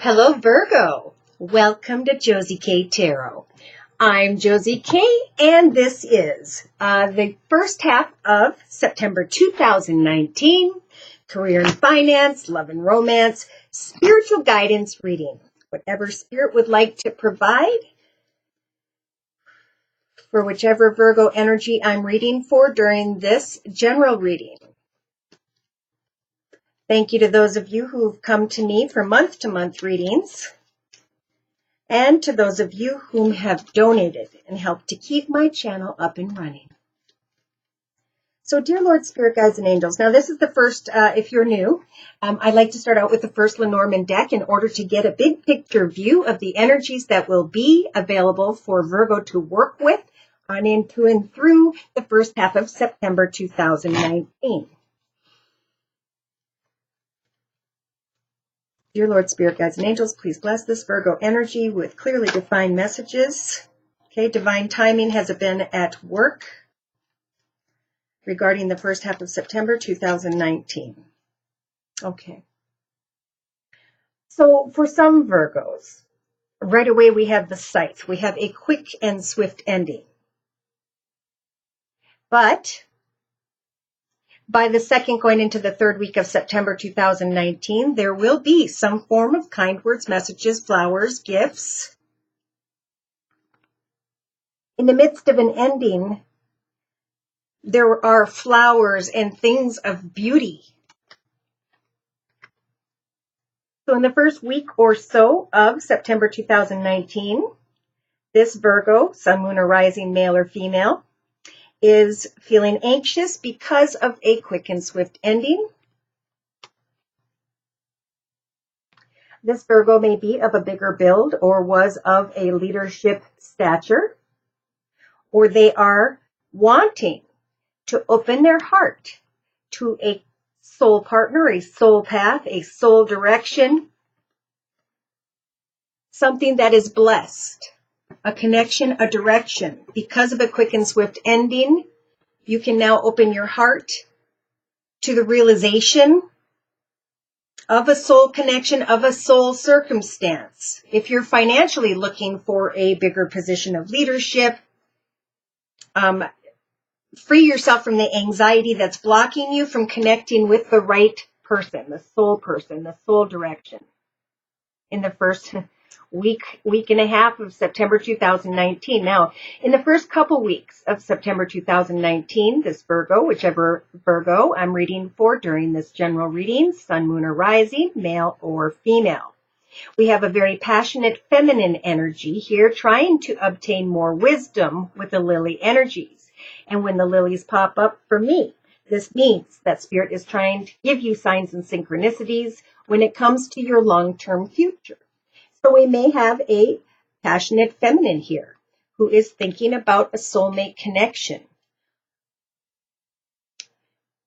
Hello, Virgo. Welcome to Josie K Tarot. I'm Josie K, and this is the first half of September 2019, career and finance, love and romance, spiritual guidance reading. Whatever spirit would like to provide for whichever Virgo energy I'm reading for during this general reading. Thank you to those of you who've come to me for month-to-month readings, and to those of you whom have donated and helped to keep my channel up and running. So, dear Lord, Spirit Guides, and Angels, now this is the first, if you're new, I'd like to start out with the first Lenormand deck in order to get a big picture view of the energies that will be available for Virgo to work with on into and through the first half of September 2019. Dear Lord, Spirit Guides, and Angels, please bless this Virgo energy with clearly defined messages. Okay, divine timing has been at work regarding the first half of September 2019. Okay. So for some Virgos, right away we have the scythe. We have a quick and swift ending. But by the second going into the third week of September 2019, there will be some form of kind words, messages, flowers, gifts. In the midst of an ending, there are flowers and things of beauty. So in the first week or so of September 2019, this Virgo, sun, moon, or rising, male or female, is feeling anxious because of a quick and swift ending. This Virgo may be of a bigger build or was of a leadership stature, or they are wanting to open their heart to a soul partner, a soul path, a soul direction, something that is blessed, a connection, a direction. Because of a quick and swift ending, you can now open your heart to the realization of a soul connection, of a soul circumstance. If you're financially looking for a bigger position of leadership, free yourself from the anxiety that's blocking you from connecting with the right person, the soul direction. In the first week and a half of September 2019. Now, in the first couple weeks of September 2019, this Virgo, whichever Virgo I'm reading for during this general reading, sun, moon, or rising, male or female, we have a very passionate feminine energy here trying to obtain more wisdom with the lily energies. And when the lilies pop up for me, this means that Spirit is trying to give you signs and synchronicities when it comes to your long-term future. So we may have a passionate feminine here who is thinking about a soulmate connection.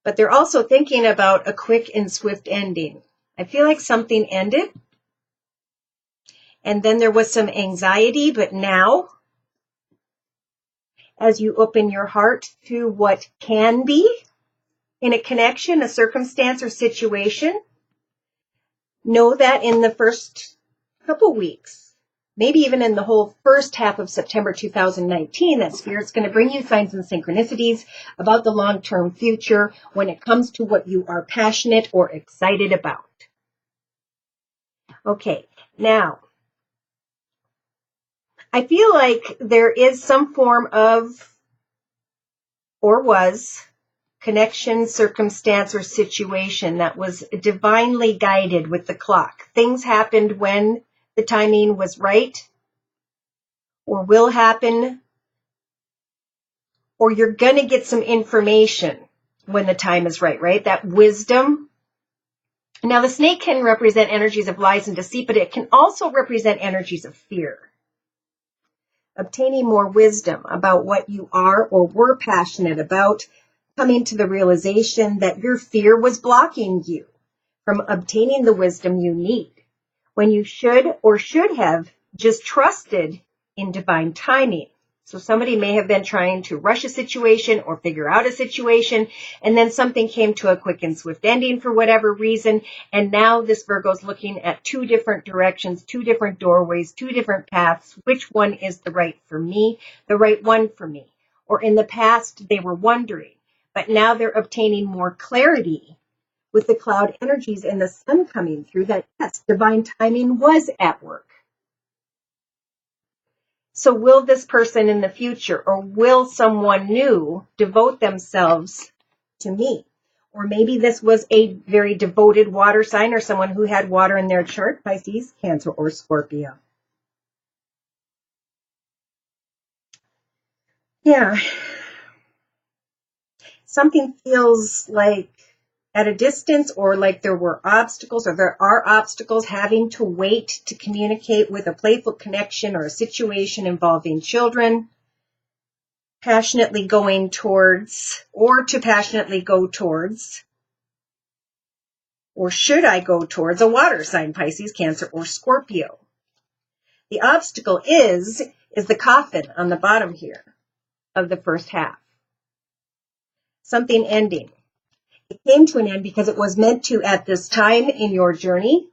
But they're also thinking about a quick and swift ending. I feel like something ended, and then there was some anxiety, but now, as you open your heart to what can be in a connection, a circumstance, or situation, know that in the first couple weeks, maybe even in the whole first half of September 2019, that Spirit's going to bring you signs and synchronicities about the long-term future when it comes to what you are passionate or excited about. Okay, now, I feel like there is some form of, or was, connection, circumstance, or situation that was divinely guided with the clock. Things happened when the timing was right, or will happen, or you're going to get some information when the time is right, right? That wisdom. Now, the snake can represent energies of lies and deceit, but it can also represent energies of fear. Obtaining more wisdom about what you are or were passionate about, coming to the realization that your fear was blocking you from obtaining the wisdom you need, when you should or should have just trusted in divine timing. So somebody may have been trying to rush a situation or figure out a situation, and then something came to a quick and swift ending for whatever reason, and now this Virgo's looking at two different directions, two different doorways, two different paths. Which one is the right one for me? Or in the past, they were wondering, but now they're obtaining more clarity with the cloud energies and the sun coming through that, yes, divine timing was at work. So will this person in the future, or will someone new devote themselves to me? Or maybe this was a very devoted water sign or someone who had water in their chart, Pisces, Cancer, or Scorpio. Yeah. Something feels like at a distance, or like there were obstacles, or there are obstacles, having to wait to communicate with a playful connection or a situation involving children, passionately going towards, or to passionately go towards, or should I go towards a water sign, Pisces, Cancer, or Scorpio. The obstacle is the coffin on the bottom here of the first half. Something ending. It came to an end because it was meant to at this time in your journey,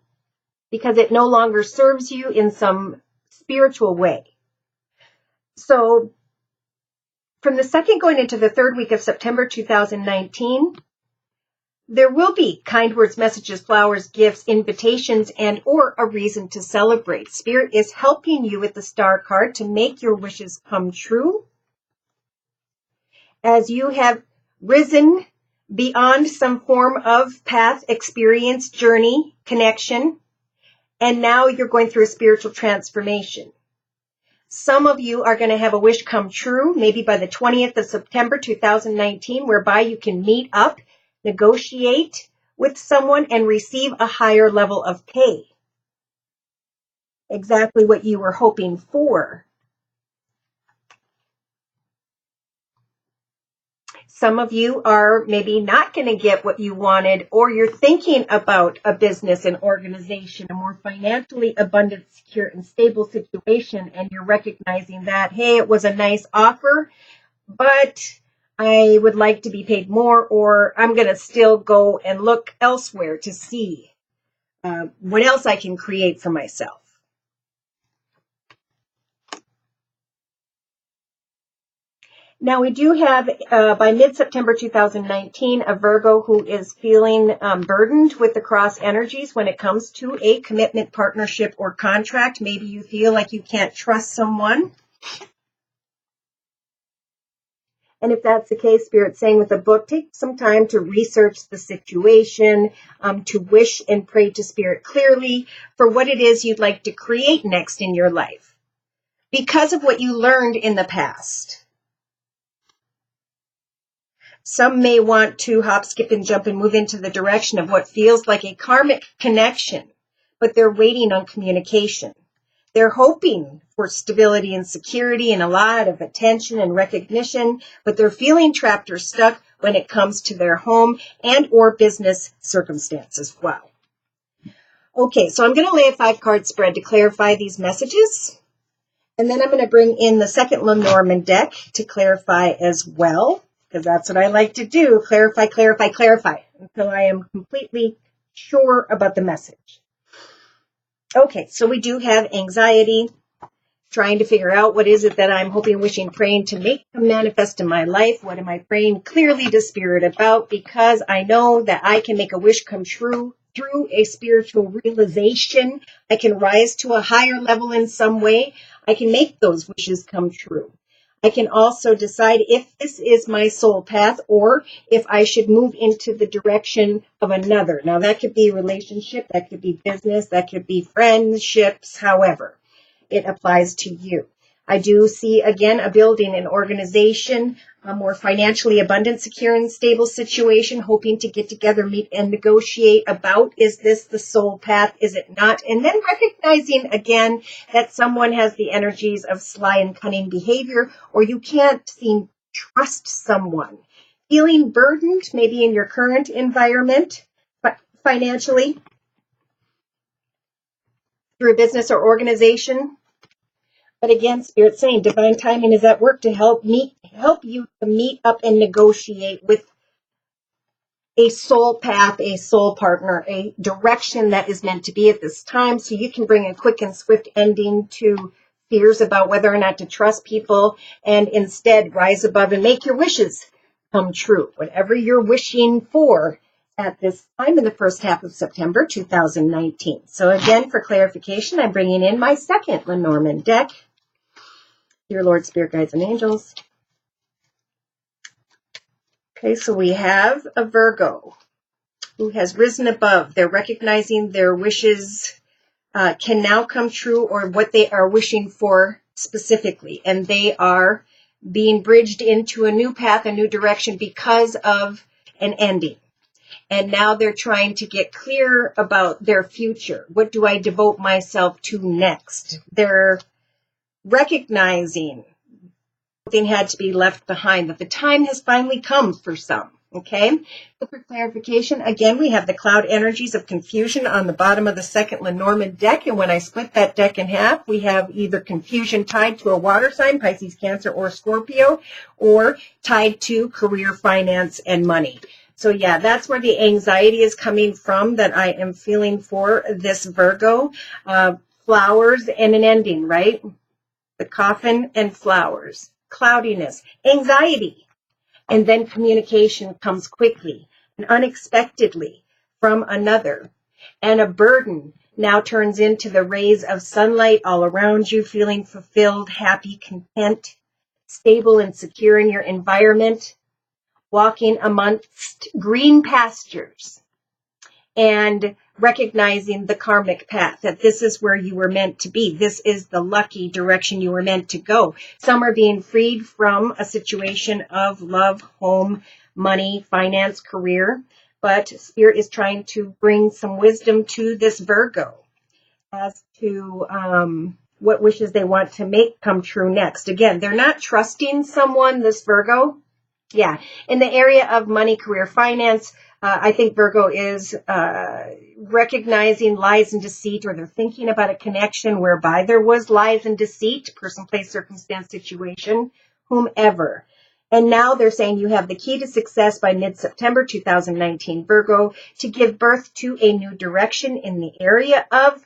because it no longer serves you in some spiritual way. So from the second going into the third week of September 2019, there will be kind words, messages, flowers, gifts, invitations, and or a reason to celebrate. Spirit is helping you with the star card to make your wishes come true as you have risen beyond some form of path, experience, journey, connection, and now you're going through a spiritual transformation. Some of you are going to have a wish come true, maybe by the 20th of September 2019, whereby you can meet up, negotiate with someone, and receive a higher level of pay. Exactly what you were hoping for. Some of you are maybe not going to get what you wanted, or you're thinking about a business, an organization, a more financially abundant, secure, and stable situation, and you're recognizing that, hey, it was a nice offer, but I would like to be paid more, or I'm going to still go and look elsewhere to see what else I can create for myself. Now, we do have, by mid-September 2019, a Virgo who is feeling burdened with the cross energies when it comes to a commitment, partnership, or contract. Maybe you feel like you can't trust someone. And if that's the case, Spirit's saying with the book, take some time to research the situation, to wish and pray to Spirit clearly for what it is you'd like to create next in your life because of what you learned in the past. Some may want to hop, skip, and jump and move into the direction of what feels like a karmic connection, but they're waiting on communication. They're hoping for stability and security and a lot of attention and recognition, but they're feeling trapped or stuck when it comes to their home and or business circumstances. Wow. Okay, so I'm going to lay a 5-card spread to clarify these messages. And then I'm going to bring in the second Lenormand deck to clarify as well, because that's what I like to do, clarify, clarify, clarify, until I am completely sure about the message. Okay, so we do have anxiety, trying to figure out what is it that I'm hoping, wishing, praying to make come manifest in my life. What am I praying clearly to Spirit about? Because I know that I can make a wish come true through a spiritual realization. I can rise to a higher level in some way. I can make those wishes come true. I can also decide if this is my soul path or if I should move into the direction of another. Now, that could be relationship, that could be business, that could be friendships, however it applies to you. I do see, again, a building, an organization, a more financially abundant, secure, and stable situation, hoping to get together, meet, and negotiate about, is this the soul path, is it not? And then recognizing, again, that someone has the energies of sly and cunning behavior, or you can't seem to trust someone. Feeling burdened, maybe in your current environment, but financially, through a business or organization, But again, Spirit's saying divine timing is at work to help you to meet up and negotiate with a soul path, a soul partner, a direction that is meant to be at this time, so you can bring a quick and swift ending to fears about whether or not to trust people, and instead rise above and make your wishes come true. Whatever you're wishing for at this time in the first half of September 2019. So again, for clarification, I'm bringing in my second Lenormand deck. Dear Lord, Spirit, Guides, and Angels. Okay, so we have a Virgo who has risen above. They're recognizing their wishes can now come true, or what they are wishing for specifically. And they are being bridged into a new path, a new direction because of an ending. And now they're trying to get clear about their future. What do I devote myself to next? They're recognizing something had to be left behind, that the time has finally come for some. Okay, so for clarification, again, we have the cloud energies of confusion on the bottom of the second Lenormand deck. And when I split that deck in half, we have either confusion tied to a water sign, Pisces, Cancer, or Scorpio, or tied to career, finance, and money. So yeah, that's where the anxiety is coming from that I am feeling for this Virgo. Flowers and an ending, right? The coffin and flowers, cloudiness, anxiety. And then communication comes quickly and unexpectedly from another. And a burden now turns into the rays of sunlight all around you, feeling fulfilled, happy, content, stable, and secure in your environment, walking amongst green pastures, and recognizing the karmic path, that this is where you were meant to be. This is the lucky direction you were meant to go. Some are being freed from a situation of love, home, money, finance, career, but Spirit is trying to bring some wisdom to this Virgo as to what wishes they want to make come true next. Again, they're not trusting someone, this Virgo. Yeah, in the area of money, career, finance, I think Virgo is recognizing lies and deceit, or they're thinking about a connection whereby there was lies and deceit, person, place, circumstance, situation, whomever. And now they're saying you have the key to success by mid-September 2019, Virgo, to give birth to a new direction in the area of,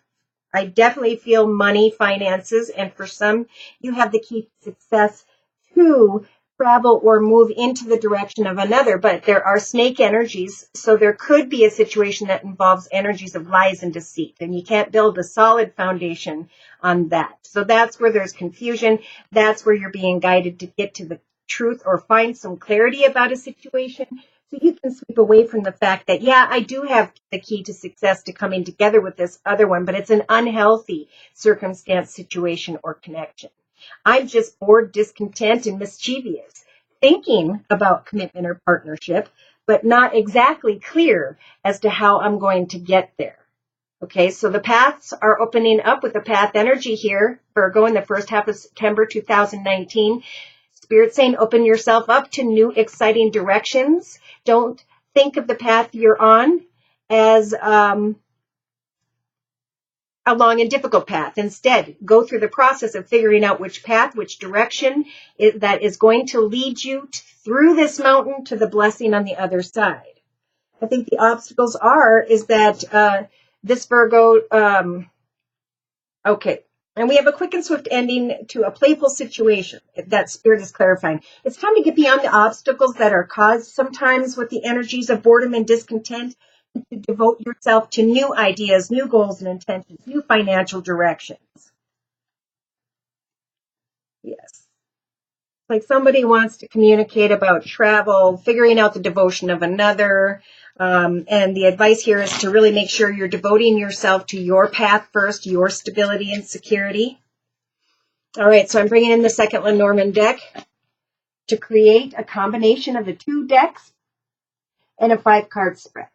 I definitely feel, money, finances, and for some, you have the key to success to travel or move into the direction of another, but there are snake energies, so there could be a situation that involves energies of lies and deceit, and you can't build a solid foundation on that. So that's where there's confusion. That's where you're being guided to get to the truth or find some clarity about a situation, so you can sweep away from the fact that, yeah, I do have the key to success to coming together with this other one, but it's an unhealthy circumstance, situation, or connection. I'm just bored, discontent, and mischievous, thinking about commitment or partnership, but not exactly clear as to how I'm going to get there. Okay, so the paths are opening up with the path energy here, Virgo, in the first half of September 2019. Spirit saying open yourself up to new, exciting directions. Don't think of the path you're on as a long and difficult path. Instead, go through the process of figuring out which path, which direction that is going to lead you through this mountain to the blessing on the other side. I think the obstacles is that this Virgo, okay, and we have a quick and swift ending to a playful situation that Spirit is clarifying. It's time to get beyond the obstacles that are caused sometimes with the energies of boredom and discontent, to devote yourself to new ideas, new goals and intentions, new financial directions. Yes. Like somebody wants to communicate about travel, figuring out the devotion of another. And the advice here is to really make sure you're devoting yourself to your path first, your stability and security. All right, so I'm bringing in the second Lenormand deck to create a combination of the 2 decks and a 5-card spread.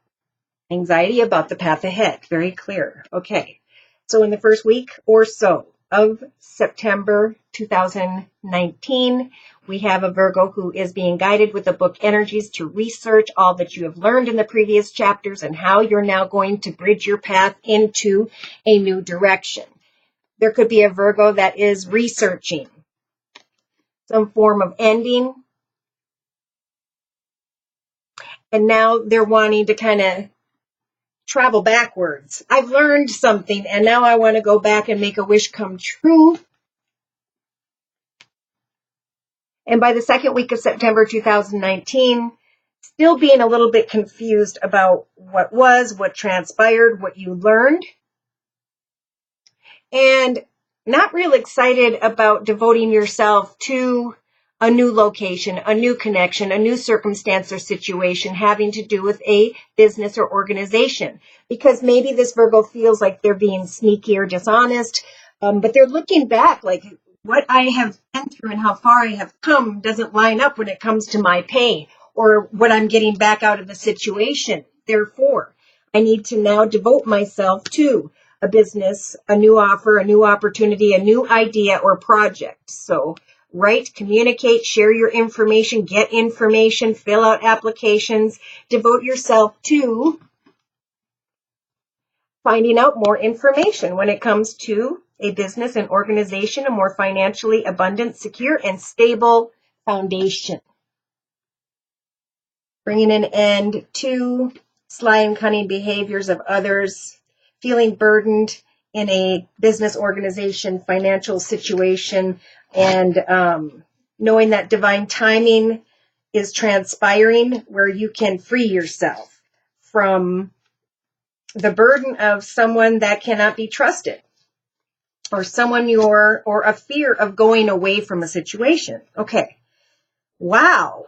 Anxiety about the path ahead. Very clear. Okay. So in the first week or so of September 2019, we have a Virgo who is being guided with the book energies to research all that you have learned in the previous chapters and how you're now going to bridge your path into a new direction. There could be a Virgo that is researching some form of ending. And now they're wanting to kind of travel backwards. I've learned something and now I want to go back and make a wish come true. And by the second week of September 2019, still being a little bit confused about what was, what transpired, what you learned. And not real excited about devoting yourself to a new location, a new connection, a new circumstance or situation having to do with a business or organization. Because maybe this Virgo feels like they're being sneaky or dishonest, but they're looking back like what I have been through and how far I have come doesn't line up when it comes to my pay or what I'm getting back out of the situation. Therefore, I need to now devote myself to a business, a new offer, a new opportunity, a new idea or project. So write, communicate, share your information, get information, fill out applications, devote yourself to finding out more information when it comes to a business and organization, a more financially abundant, secure, and stable foundation. Bringing an end to sly and cunning behaviors of others, feeling burdened in a business organization, financial situation, and knowing that divine timing is transpiring where you can free yourself from the burden of someone that cannot be trusted or someone or a fear of going away from a situation. Okay. Wow.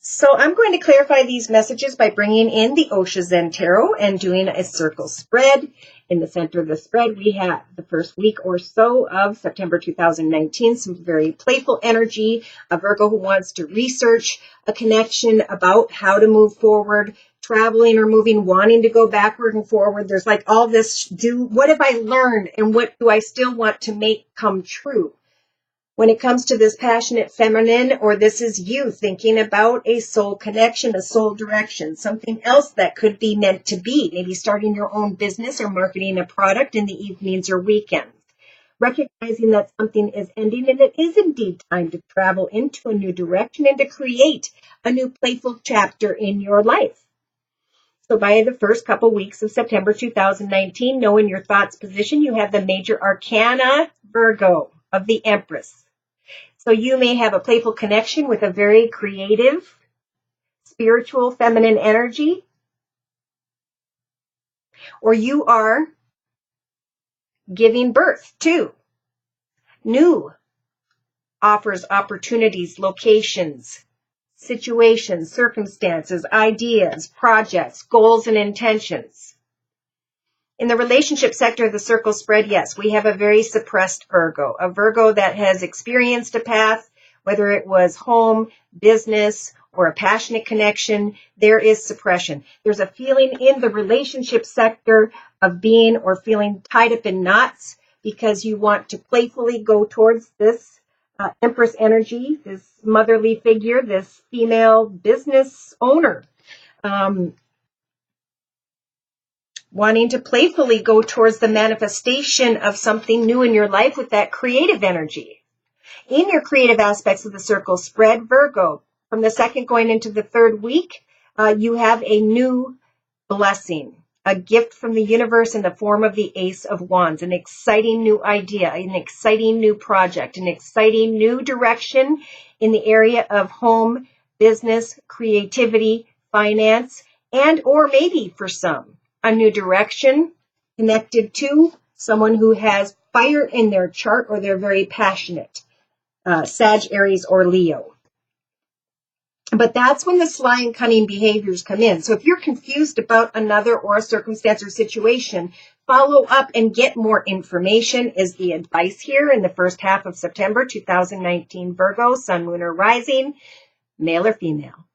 So I'm going to clarify these messages by bringing in the Osha Zen Tarot and doing a circle spread. In the center of the spread, we have the first week or so of September 2019, some very playful energy, a Virgo who wants to research a connection about how to move forward, traveling or moving, wanting to go backward and forward. There's like all this, what have I learned and what do I still want to make come true? When it comes to this passionate feminine, or this is you thinking about a soul connection, a soul direction, something else that could be meant to be, maybe starting your own business or marketing a product in the evenings or weekends. Recognizing that something is ending and it is indeed time to travel into a new direction and to create a new playful chapter in your life. So by the first couple weeks of September 2019, knowing your thoughts position, you have the major arcana Virgo of the Empress. So you may have a playful connection with a very creative, spiritual, feminine energy, or you are giving birth to new offers, opportunities, locations, situations, circumstances, ideas, projects, goals, and intentions. In the relationship sector of the circle spread, yes, we have a very suppressed Virgo, a Virgo that has experienced a path, whether it was home, business, or a passionate connection, there is suppression. There's a feeling in the relationship sector of being or feeling tied up in knots because you want to playfully go towards this Empress energy, this motherly figure, this female business owner. Wanting to playfully go towards the manifestation of something new in your life with that creative energy. In your creative aspects of the circle spread, Virgo, from the second going into the third week, you have a new blessing, a gift from the universe in the form of the Ace of Wands, an exciting new idea, an exciting new project, an exciting new direction in the area of home, business, creativity, finance, and or maybe for some, a new direction connected to someone who has fire in their chart or they're very passionate, Sag, Aries, or Leo. But that's when the sly and cunning behaviors come in. So if you're confused about another or a circumstance or situation, follow up and get more information is the advice here in the first half of September 2019, Virgo, Sun, Moon, or Rising, male or female.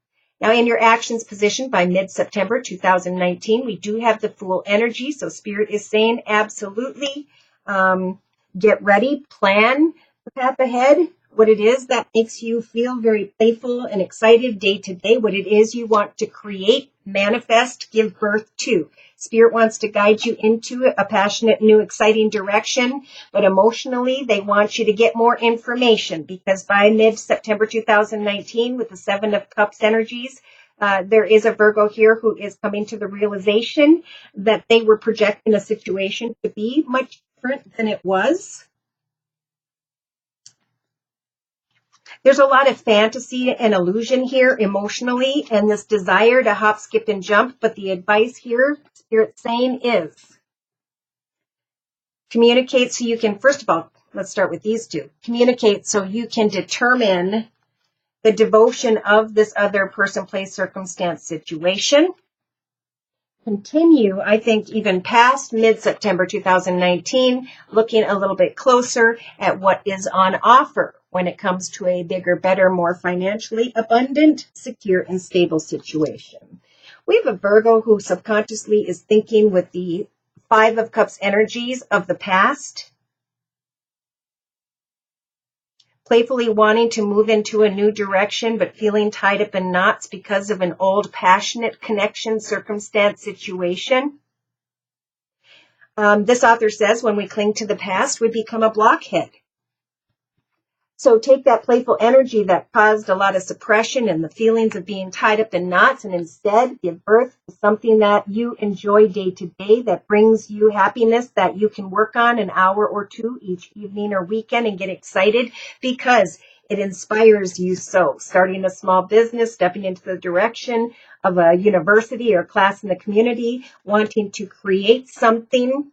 Now, in your actions position by mid-September 2019, we do have the Fool energy. So Spirit is saying absolutely get ready, plan the path ahead, what it is that makes you feel very playful and excited day to day, what it is you want to create, manifest, give birth to. Spirit wants to guide you into a passionate, new, exciting direction, but emotionally, they want you to get more information because by mid-September 2019, with the Seven of Cups energies, there is a Virgo here who is coming to the realization that they were projecting a situation to be much different than it was. There's a lot of fantasy and illusion here emotionally and this desire to hop, skip, and jump. But the advice here, Spirit's saying, is communicate so you can, first of all, let's start with these two. Communicate so you can determine the devotion of this other person, place, circumstance, situation. Continue, I think, even past mid-September 2019, looking a little bit closer at what is on offer when it comes to a bigger, better, more financially abundant, secure, and stable situation. We have a Virgo who subconsciously is thinking with the Five of Cups energies of the past, playfully wanting to move into a new direction, but feeling tied up in knots because of an old passionate connection, circumstance, situation. This author says when we cling to the past, we become a blockhead. So take that playful energy that caused a lot of suppression and the feelings of being tied up in knots and instead give birth to something that you enjoy day to day, that brings you happiness, that you can work on an hour or two each evening or weekend and get excited because it inspires you. So starting a small business, stepping into the direction of a university or class in the community, wanting to create something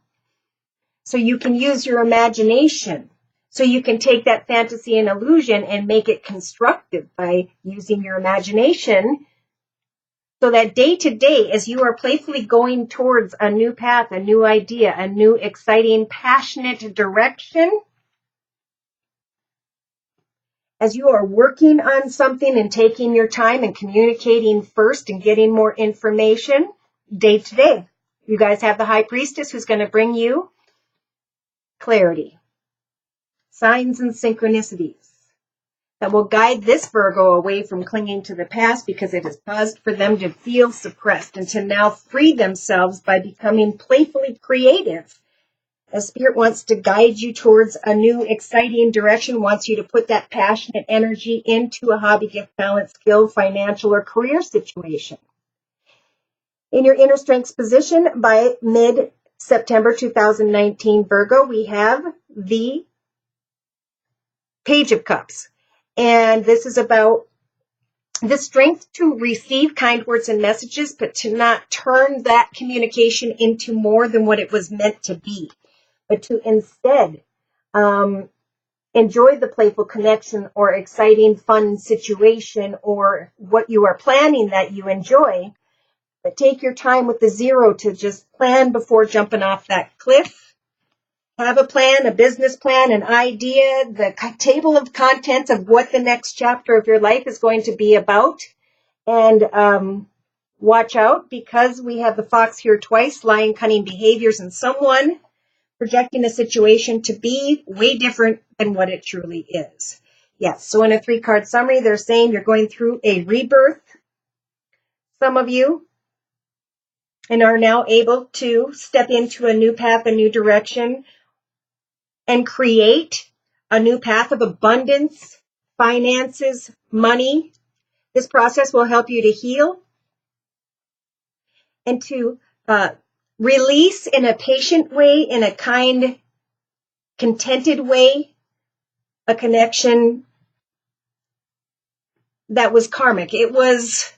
so you can use your imagination. So you can take that fantasy and illusion and make it constructive by using your imagination so that day to day, as you are playfully going towards a new path, a new idea, a new exciting, passionate direction, as you are working on something and taking your time and communicating first and getting more information day to day, you guys have the High Priestess who's going to bring you clarity. Signs and synchronicities that will guide this Virgo away from clinging to the past because it has caused for them to feel suppressed and to now free themselves by becoming playfully creative. As Spirit wants to guide you towards a new exciting direction, wants you to put that passionate energy into a hobby, gift, talent, skill, financial, or career situation. In your inner strengths position by mid-September 2019, Virgo, we have the Page of Cups. And this is about the strength to receive kind words and messages, but to not turn that communication into more than what it was meant to be, but to instead enjoy the playful connection or exciting, fun situation or what you are planning that you enjoy, but take your time with the zero to just plan before jumping off that cliff. Have a plan, a business plan, an idea, the table of contents of what the next chapter of your life is going to be about. And watch out because we have the fox here twice, lying, cunning behaviors, and someone projecting a situation to be way different than what it truly is. Yes, so in a 3-card summary, they're saying you're going through a rebirth, some of you, and are now able to step into a new path, a new direction, and create a new path of abundance, finances, money. This process will help you to heal and to release in a patient way, in a kind, contented way, a connection that was karmic. It was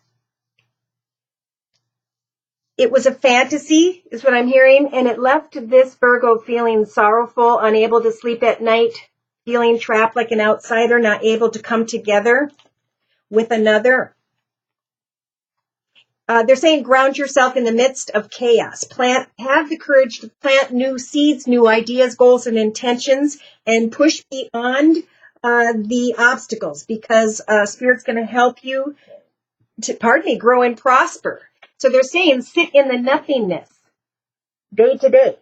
a fantasy, is what I'm hearing, and it left this Virgo feeling sorrowful, unable to sleep at night, feeling trapped like an outsider, not able to come together with another. They're saying ground yourself in the midst of chaos. Have the courage to plant new seeds, new ideas, goals, and intentions, and push beyond the obstacles because Spirit's going to help you to, grow and prosper. So they're saying sit in the nothingness day to day.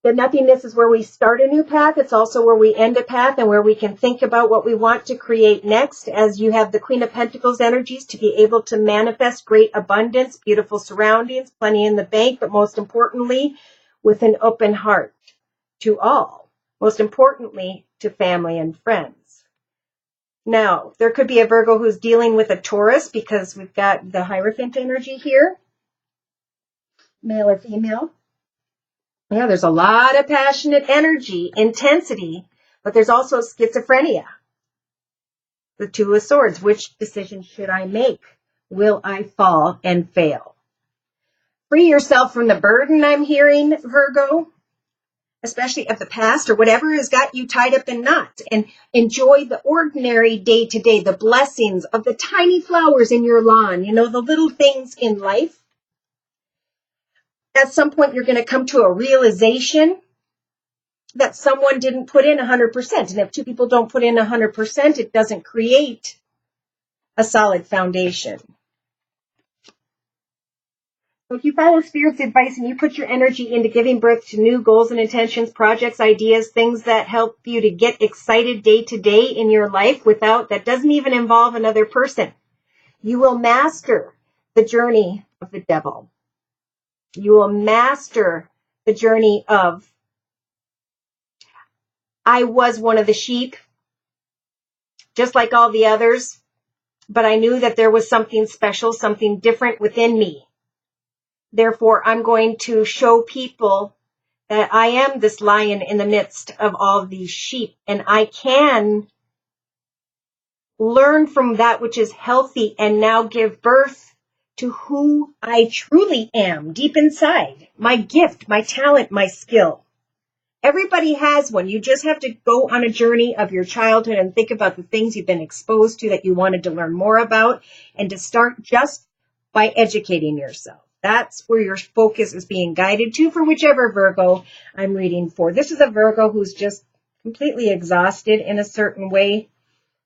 The nothingness is where we start a new path. It's also where we end a path and where we can think about what we want to create next, as you have the Queen of Pentacles energies to be able to manifest great abundance, beautiful surroundings, plenty in the bank, but most importantly, with an open heart to all. Most importantly, to family and friends. Now, there could be a Virgo who's dealing with a Taurus because we've got the Hierophant energy here, male or female. Yeah, there's a lot of passionate energy, intensity, but there's also schizophrenia. The Two of Swords. Which decision should I make? Will I fall and fail? Free yourself from the burden, I'm hearing, Virgo, especially of the past or whatever has got you tied up in knots, and enjoy the ordinary day to day, the blessings of the tiny flowers in your lawn, you know, the little things in life. At some point, you're going to come to a realization that someone didn't put in 100%. And if two people don't put in 100%, it doesn't create a solid foundation. So if you follow Spirit's advice and you put your energy into giving birth to new goals and intentions, projects, ideas, things that help you to get excited day to day in your life that doesn't even involve another person, you will master the journey of the devil. You will master the journey of, I was one of the sheep, just like all the others, but I knew that there was something special, something different within me. Therefore, I'm going to show people that I am this lion in the midst of all these sheep, and I can learn from that which is healthy and now give birth to who I truly am deep inside, my gift, my talent, my skill. Everybody has one. You just have to go on a journey of your childhood and think about the things you've been exposed to that you wanted to learn more about, and to start just by educating yourself. That's where your focus is being guided to for whichever Virgo I'm reading for. This is a Virgo who's just completely exhausted in a certain way,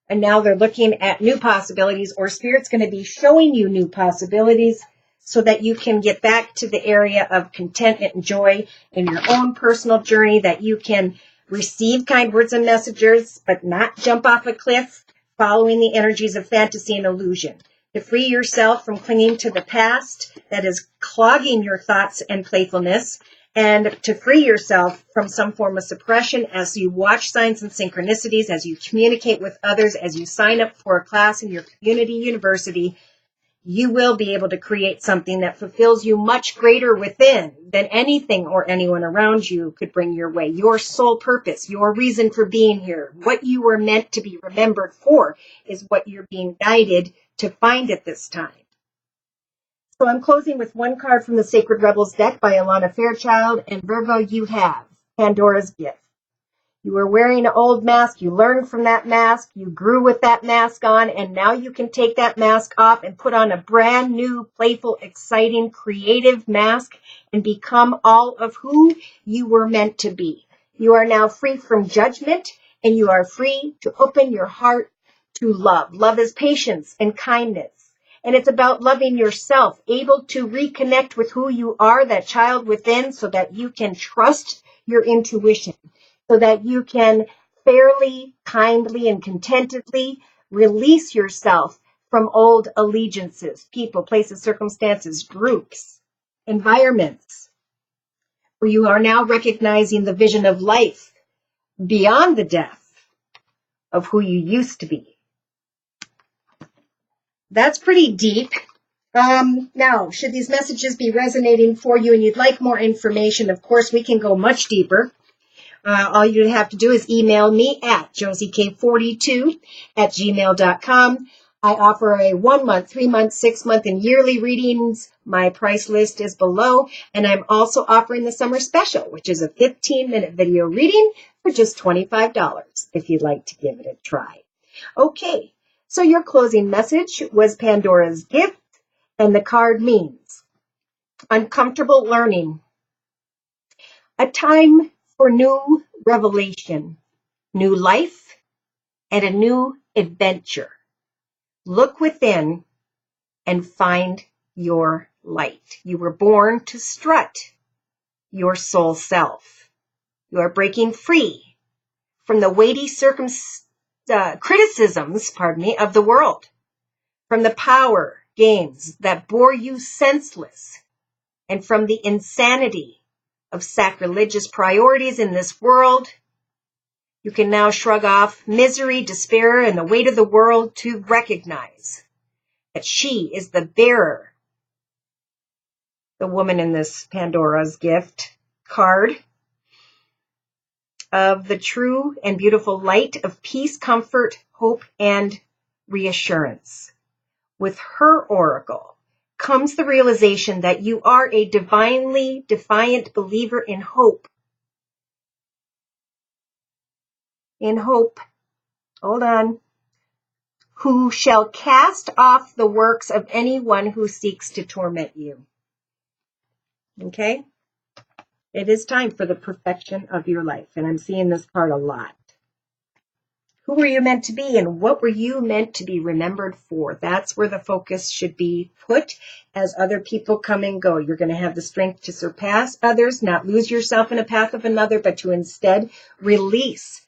and now they're looking at new possibilities, or Spirit's going to be showing you new possibilities so that you can get back to the area of contentment and joy in your own personal journey, that you can receive kind words and messages, but not jump off a cliff following the energies of fantasy and illusion. To free yourself from clinging to the past that is clogging your thoughts and playfulness, and to free yourself from some form of suppression as you watch signs and synchronicities, as you communicate with others, as you sign up for a class in your community university. You will be able to create something that fulfills you much greater within than anything or anyone around you could bring your way. Your sole purpose, your reason for being here, what you were meant to be remembered for, is what you're being guided to find at this time. So I'm closing with one card from the Sacred Rebels deck by Alana Fairchild, and Virgo, you have Pandora's Gift. You were wearing an old mask, you learned from that mask, you grew with that mask on, and now you can take that mask off and put on a brand new, playful, exciting, creative mask and become all of who you were meant to be. You are now free from judgment, and you are free to open your heart to love. Love is patience and kindness. And it's about loving yourself, able to reconnect with who you are, that child within, so that you can trust your intuition, so that you can fairly, kindly, and contentedly release yourself from old allegiances, people, places, circumstances, groups, environments, where you are now recognizing the vision of life beyond the death of who you used to be. That's pretty deep. Now, should these messages be resonating for you and you'd like more information, of course, we can go much deeper. All you have to do is email me at josiek42@gmail.com. I offer a 1 month, 3 month, 6 month, and yearly readings. My price list is below. And I'm also offering the summer special, which is a 15-minute video reading for just $25 if you'd like to give it a try. Okay, so your closing message was Pandora's Gift, and the card means uncomfortable learning, a time for new revelation, new life, and a new adventure. Look within and find your light. You were born to strut your soul self. You are breaking free from the weighty criticisms, of the world, from the power games that bore you senseless, and from the insanity of sacrilegious priorities in this world. You can now shrug off misery, despair, and the weight of the world to recognize that she is the bearer, the woman in this Pandora's gift card, of the true and beautiful light of peace, comfort, hope, and reassurance. With her oracle comes the realization that you are a divinely defiant believer in hope. In hope, hold on, who shall cast off the works of anyone who seeks to torment you. Okay? It is time for the perfection of your life, and I'm seeing this card a lot. Who were you meant to be, and what were you meant to be remembered for? That's where the focus should be put as other people come and go. You're going to have the strength to surpass others, not lose yourself in a path of another, but to instead release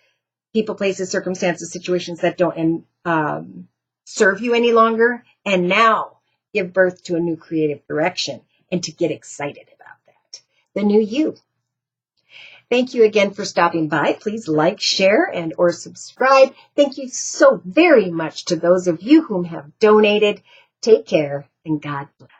people, places, circumstances, situations that don't serve you any longer, and now give birth to a new creative direction and to get excited about that. The new you. Thank you again for stopping by. Please like, share, and or subscribe. Thank you so very much to those of you whom have donated. Take care, and God bless.